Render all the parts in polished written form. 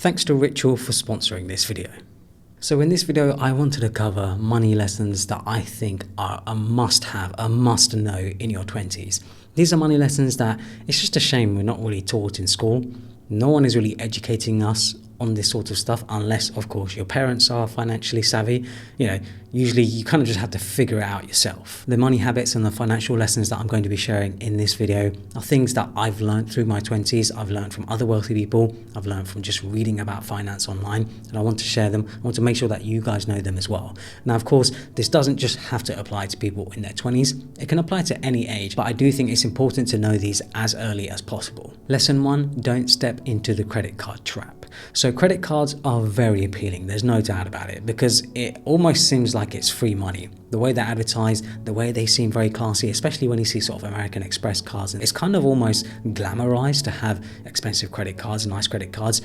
Thanks to Ritual for sponsoring this video. So in this video, I wanted to cover money lessons that I think are a must-have, a must-know in your 20s. These are money lessons that it's just a shame we're not really taught in school. No one is really educating us on this sort of stuff unless, of course, your parents are financially savvy. Usually you kind of just have to figure it out yourself. The money habits and the financial lessons that I'm going to be sharing in this video are things that I've learned through my 20s. I've learned from other wealthy people. I've learned from just reading about finance online, and I want to share them. I want to make sure that you guys know them as well. Now, of course, this doesn't just have to apply to people in their 20s. It can apply to any age, but I do think it's important to know these as early as possible. Lesson 1, don't step into the credit card trap. So credit cards are very appealing, there's no doubt about it, because it almost seems like it's free money. The way they're advertised, the way they seem very classy, especially when you see sort of American Express cards, it's kind of almost glamorized to have expensive credit cards, nice credit cards,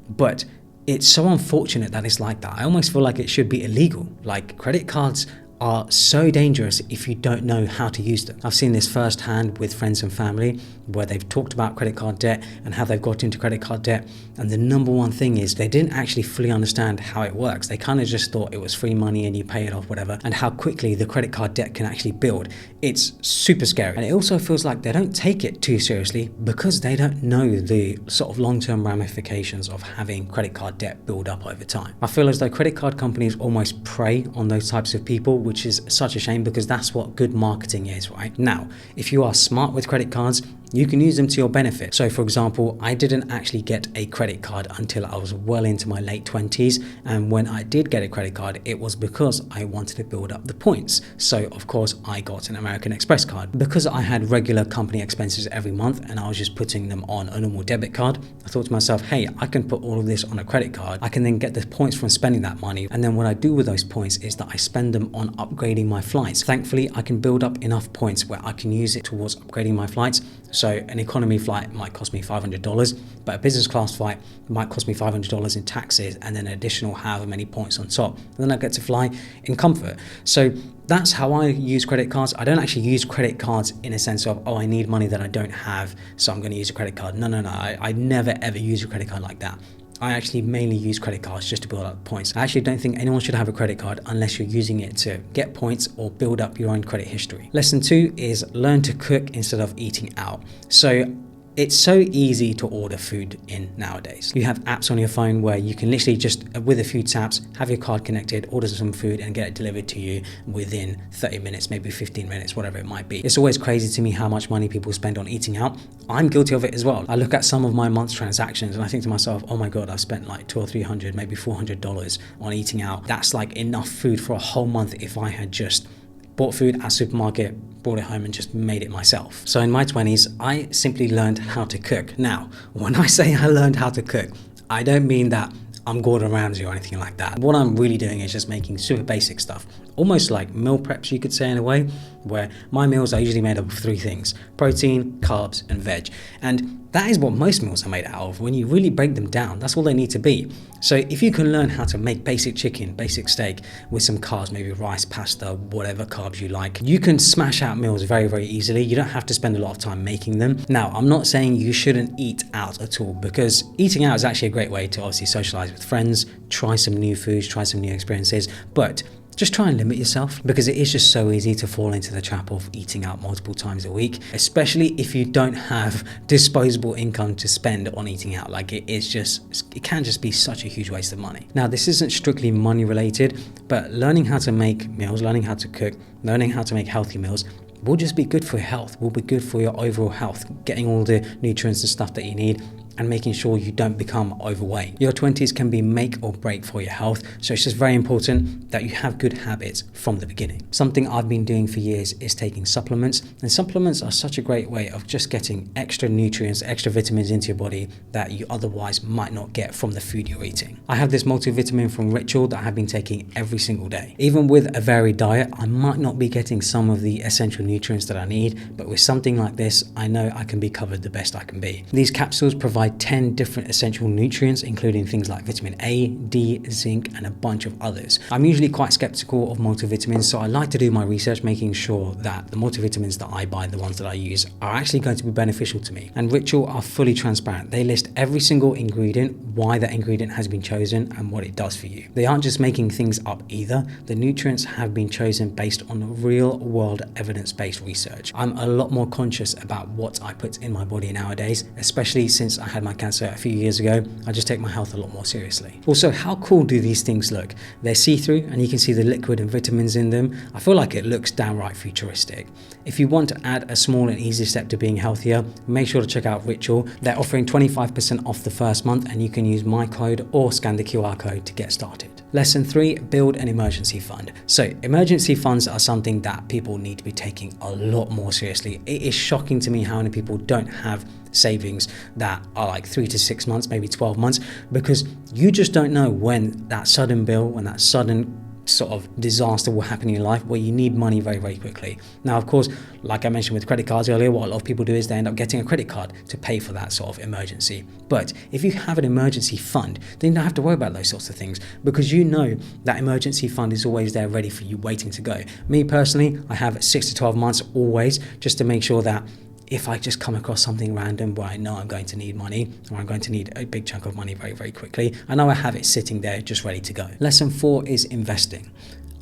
but it's so unfortunate that it's like that. I almost feel like it should be illegal. Like, credit cards are so dangerous if you don't know how to use them. I've seen this firsthand with friends and family where they've talked about credit card debt and how they've got into credit card debt, and the number one thing is they didn't actually fully understand how it works. They kind of just thought it was free money and you pay it off, whatever, and how quickly the credit card debt can actually build. It's super scary, and it also feels like they don't take it too seriously because they don't know the sort of long-term ramifications of having credit card debt build up over time. I feel as though credit card companies almost prey on those types of people, which is such a shame because that's what good marketing is, right? Now, if you are smart with credit cards, you can use them to your benefit. So for example, I didn't actually get a credit card until I was well into my late 20s. And when I did get a credit card, it was because I wanted to build up the points. So of course I got an American Express card. Because I had regular company expenses every month and I was just putting them on a normal debit card, I thought to myself, hey, I can put all of this on a credit card. I can then get the points from spending that money. And then what I do with those points is that I spend them on upgrading my flights. Thankfully, I can build up enough points where I can use it towards upgrading my flights. So an economy flight might cost me $500, but a business class flight might cost me $500 in taxes and then an additional however many points on top. And then I get to fly in comfort. So that's how I use credit cards. I don't actually use credit cards in a sense of, oh, I need money that I don't have, so I'm going to use a credit card. No. I never ever use a credit card like that. I actually mainly use credit cards just to build up points. I actually don't think anyone should have a credit card unless you're using it to get points or build up your own credit history. Lesson 2 is learn to cook instead of eating out. So it's so easy to order food in nowadays. You have apps on your phone where you can literally just, with a few taps, have your card connected, order some food and get it delivered to you within 30 minutes, maybe 15 minutes, whatever it might be. It's always crazy to me how much money people spend on eating out. I'm guilty of it as well. I look at some of my month's transactions and I think to myself, oh my God, I've spent like $200 or $300, maybe $400 on eating out. That's like enough food for a whole month if I had just bought food at a supermarket, brought it home and just made it myself. So in my 20s, I simply learned how to cook. Now, when I say I learned how to cook, I don't mean that I'm Gordon Ramsay or anything like that. What I'm really doing is just making super basic stuff, almost like meal preps, you could say, in a way, where my meals are usually made up of 3 things: protein, carbs, and veg. And that is what most meals are made out of. When you really break them down, that's all they need to be. So if you can learn how to make basic chicken, basic steak with some carbs, maybe rice, pasta, whatever carbs you like, you can smash out meals very, very easily. You don't have to spend a lot of time making them. Now, I'm not saying you shouldn't eat out at all, because eating out is actually a great way to obviously socialize with friends, try some new foods, try some new experiences, but just try and limit yourself, because it is just so easy to fall into the trap of eating out multiple times a week, especially if you don't have disposable income to spend on eating out. Like, it can just be such a huge waste of money. Now, this isn't strictly money related, but learning how to make meals, learning how to cook, learning how to make healthy meals will just be good for your health, will be good for your overall health, getting all the nutrients and stuff that you need, and making sure you don't become overweight. Your 20s can be make or break for your health, so it's just very important that you have good habits from the beginning. Something I've been doing for years is taking supplements, and supplements are such a great way of just getting extra nutrients, extra vitamins into your body that you otherwise might not get from the food you're eating. I have this multivitamin from Ritual that I have been taking every single day. Even with a varied diet, I might not be getting some of the essential nutrients that I need, but with something like this, I know I can be covered the best I can be. These capsules provide provide 10 different essential nutrients, including things like vitamin A, D, zinc, and a bunch of others. I'm usually quite skeptical of multivitamins, so I like to do my research, making sure that the multivitamins that I buy, the ones that I use, are actually going to be beneficial to me. And Ritual are fully transparent. They list every single ingredient, why that ingredient has been chosen, and what it does for you. They aren't just making things up either. The nutrients have been chosen based on real world evidence-based research. I'm a lot more conscious about what I put in my body nowadays, especially since I had my cancer a few years ago. I just take my health a lot more seriously. Also, how cool do these things look? They're see-through and you can see the liquid and vitamins in them. I feel like it looks downright futuristic. If you want to add a small and easy step to being healthier, make sure to check out Ritual. They're offering 25% off the first month, and you can use my code or scan the QR code to get started. Lesson 3, build an emergency fund. So emergency funds are something that people need to be taking a lot more seriously. It is shocking to me how many people don't have savings that are like 3 to 6 months, maybe 12 months, because you just don't know when that sudden bill, when that sudden sort of disaster will happen in your life where you need money very, very quickly. Now, of course, like I mentioned with credit cards earlier, what a lot of people do is they end up getting a credit card to pay for that sort of emergency. But if you have an emergency fund, then you don't have to worry about those sorts of things, because you know that emergency fund is always there ready for you, waiting to go. Me personally, I have 6 to 12 months always, just to make sure that if I just come across something random where I know I'm going to need money, or I'm going to need a big chunk of money very, very quickly, I know I have it sitting there just ready to go. Lesson 4 is investing.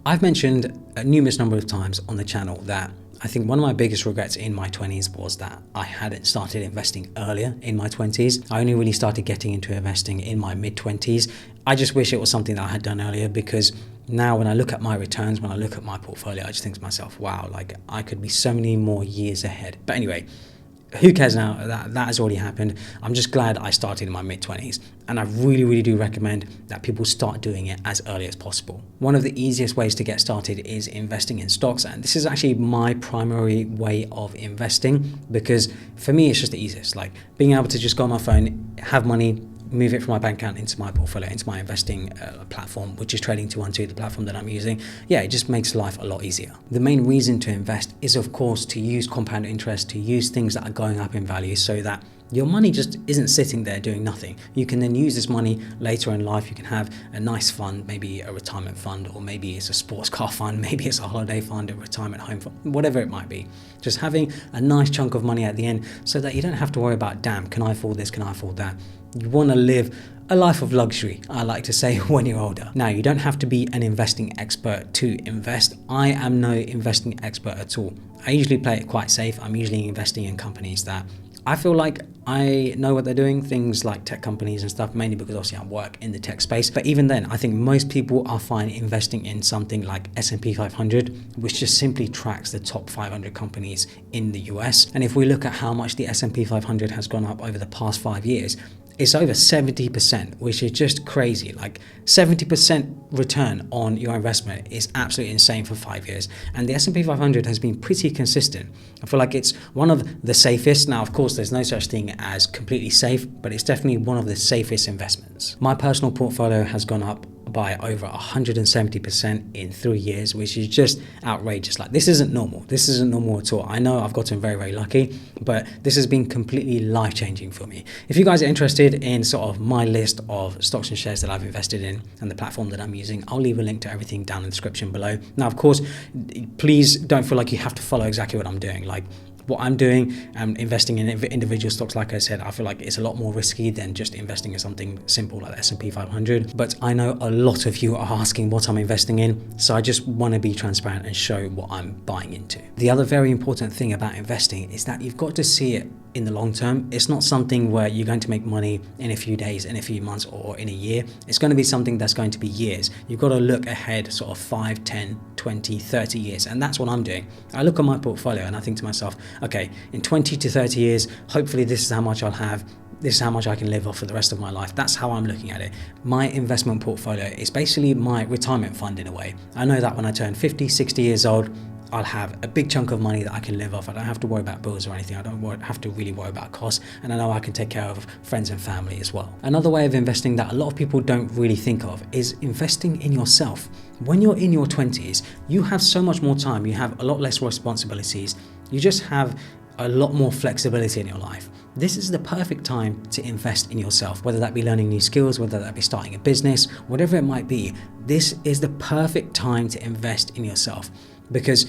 I've mentioned a numerous number of times on the channel that I think one of my biggest regrets in my 20s was that I hadn't started investing earlier in my 20s. I only really started getting into investing in my mid-20s. I just wish it was something that I had done earlier, because now when I look at my returns, when I look at my portfolio, I just think to myself, wow, like I could be so many more years ahead. But anyway, who cares now? That has already happened. I'm just glad I started in my mid-20s, and I really, really do recommend that people start doing it as early as possible. One of the easiest ways to get started is investing in stocks, and this is actually my primary way of investing, because for me it's just the easiest. Like being able to just go on my phone, have money, move it from my bank account into my portfolio, into my investing platform, which is Trading212, the platform that I'm using. Yeah, it just makes life a lot easier. The main reason to invest is, of course, to use compound interest, to use things that are going up in value, so that your money just isn't sitting there doing nothing. You can then use this money later in life. You can have a nice fund, maybe a retirement fund, or maybe it's a sports car fund, maybe it's a holiday fund, a retirement home fund, whatever it might be. Just having a nice chunk of money at the end, so that you don't have to worry about, damn, can I afford this, can I afford that? You want to live a life of luxury, I like to say, when you're older. Now, you don't have to be an investing expert to invest. I am no investing expert at all. I usually play it quite safe. I'm usually investing in companies that I feel like I know what they're doing, things like tech companies and stuff, mainly because obviously I work in the tech space. But even then, I think most people are fine investing in something like S&P 500, which just simply tracks the top 500 companies in the US. And if we look at how much the S&P 500 has gone up over the past 5 years, it's over 70%, which is just crazy. Like 70% return on your investment is absolutely insane for 5 years. And the S&P 500 has been pretty consistent. I feel like it's one of the safest. Now, of course, there's no such thing as completely safe, but it's definitely one of the safest investments. My personal portfolio has gone up by over 170% in 3 years, which is just outrageous. Like, this isn't normal. This isn't normal at all. I know I've gotten very, very lucky, but this has been completely life-changing for me. If you guys are interested in sort of my list of stocks and shares that I've invested in and the platform that I'm using, I'll leave a link to everything down in the description below. Now, of course, please don't feel like you have to follow exactly what I'm doing. Like, what I'm doing, investing in individual stocks, like I said, I feel like it's a lot more risky than just investing in something simple like the S&P 500. But I know a lot of you are asking what I'm investing in, so I just want to be transparent and show what I'm buying into. The other very important thing about investing is that you've got to see it in the long term. It's not something where you're going to make money in a few days, in a few months, or in a year. It's going to be something that's going to be years. You've got to look ahead sort of 5, 10, 20, 30 years. And that's what I'm doing. I look at my portfolio and I think to myself, okay, in 20 to 30 years, hopefully this is how much I'll have. This is how much I can live off for the rest of my life. That's how I'm looking at it. My investment portfolio is basically my retirement fund in a way. I know that when I turn 50, 60 years old, I'll have a big chunk of money that I can live off. I don't have to worry about bills or anything. I don't have to really worry about costs. And I know I can take care of friends and family as well. Another way of investing that a lot of people don't really think of is investing in yourself. When you're in your 20s, you have so much more time. You have a lot less responsibilities. You just have a lot more flexibility in your life. This is the perfect time to invest in yourself, whether that be learning new skills, whether that be starting a business, whatever it might be. This is the perfect time to invest in yourself, because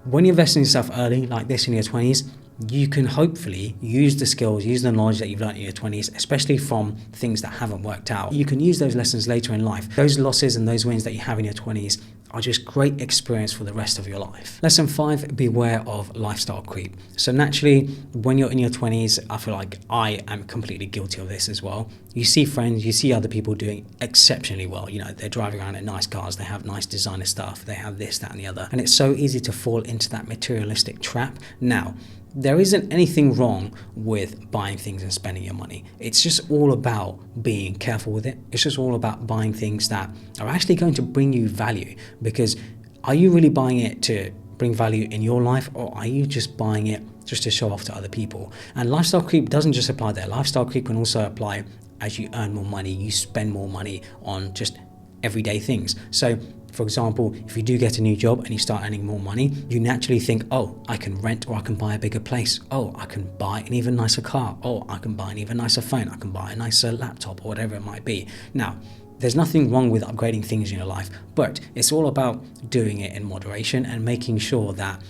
when you invest in yourself early, like this in your 20s, you can hopefully use the skills, use the knowledge that you've learned in your 20s, especially from things that haven't worked out. You can use those lessons later in life. Those losses and those wins that you have in your 20s are just great experience for the rest of your life. Lesson 5, beware of lifestyle creep. So naturally, when you're in your 20s, I feel like I am completely guilty of this as well. You see friends, you see other people doing exceptionally well. You know, they're driving around in nice cars, they have nice designer stuff, they have this, that, and the other. And it's so easy to fall into that materialistic trap. Now, there isn't anything wrong with buying things and spending your money. It's just all about being careful with it. It's just all about buying things that are actually going to bring you value. Because are you really buying it to bring value in your life, or are you just buying it just to show off to other people? And lifestyle creep doesn't just apply there. Lifestyle creep can also apply as you earn more money, you spend more money on just everyday things. So for example, if you do get a new job and you start earning more money, you naturally think, oh, I can rent, or I can buy a bigger place. Oh, I can buy an even nicer car. Oh, I can buy an even nicer phone. I can buy a nicer laptop, or whatever it might be. Now, there's nothing wrong with upgrading things in your life, but it's all about doing it in moderation and making sure that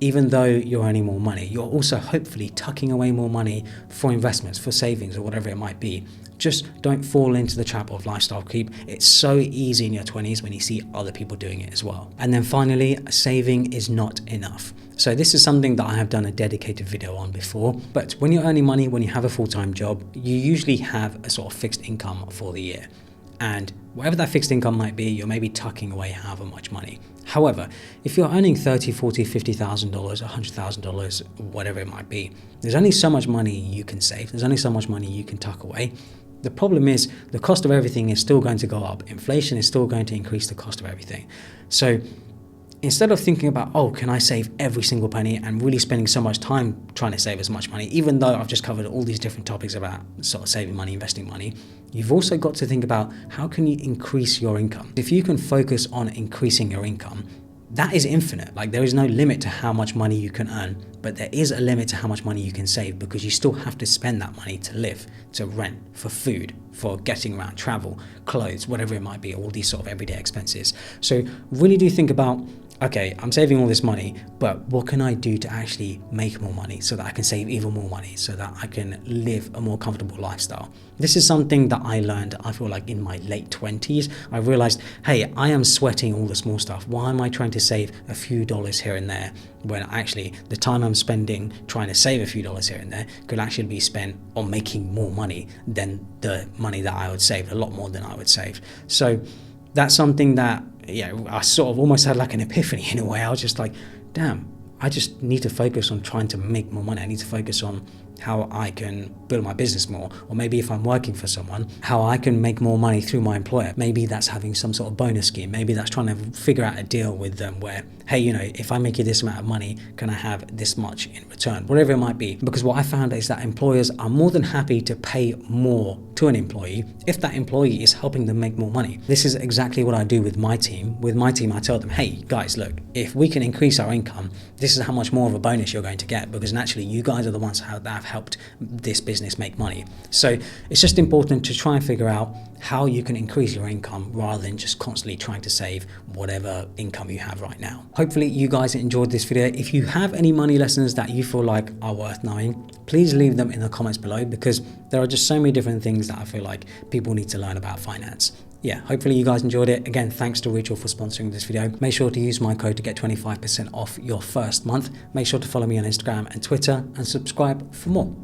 even though you're earning more money, you're also hopefully tucking away more money for investments, for savings, or whatever it might be. Just don't fall into the trap of lifestyle creep. It's so easy in your 20s when you see other people doing it as well. And then finally, saving is not enough. So this is something that I have done a dedicated video on before, but when you're earning money, when you have a full-time job, you usually have a sort of fixed income for the year. And whatever that fixed income might be, you're maybe tucking away however much money. However, if you're earning $30,000, $40,000, $50,000, $100,000, whatever it might be, there's only so much money you can save. There's only so much money you can tuck away. The problem is the cost of everything is still going to go up. Inflation is still going to increase the cost of everything. So instead of thinking about, oh, can I save every single penny, and really spending so much time trying to save as much money, even though I've just covered all these different topics about sort of saving money, investing money, you've also got to think about how can you increase your income. If you can focus on increasing your income, that is infinite. Like, there is no limit to how much money you can earn, but there is a limit to how much money you can save, because you still have to spend that money to live, to rent, for food, for getting around, travel, clothes, whatever it might be, all these sort of everyday expenses. So really do think about, okay, I'm saving all this money, but what can I do to actually make more money so that I can save even more money, so that I can live a more comfortable lifestyle? This is something that I learned, I feel like, in my late 20s. I realized, hey, I am sweating all the small stuff. Why am I trying to save a few dollars here and there, when actually the time I'm spending trying to save a few dollars here and there could actually be spent on making more money than the money that I would save, a lot more than I would save. So that's something that, yeah, I sort of almost had like an epiphany in a way. I was just like, damn, I just need to focus on trying to make more money. I need to focus on how I can build my business more, or maybe if I'm working for someone, how I can make more money through my employer. Maybe that's having some sort of bonus scheme. Maybe that's trying to figure out a deal with them where, hey, you know, if I make you this amount of money, can I have this much in return? Whatever it might be. Because what I found is that employers are more than happy to pay more to an employee if that employee is helping them make more money. This is exactly what I do with my team. With my team, I tell them, hey guys, look, if we can increase our income, this is how much more of a bonus you're going to get, because naturally you guys are the ones that have helped this business make money. So it's just important to try and figure out how you can increase your income rather than just constantly trying to save whatever income you have right now. Hopefully you guys enjoyed this video. If you have any money lessons that you feel like are worth knowing, please leave them in the comments below, because there are just so many different things that I feel like people need to learn about finance. Yeah, hopefully you guys enjoyed it. Again, thanks to Rachel for sponsoring this video. Make sure to use my code to get 25% off your first month. Make sure to follow me on Instagram and Twitter, and subscribe for more.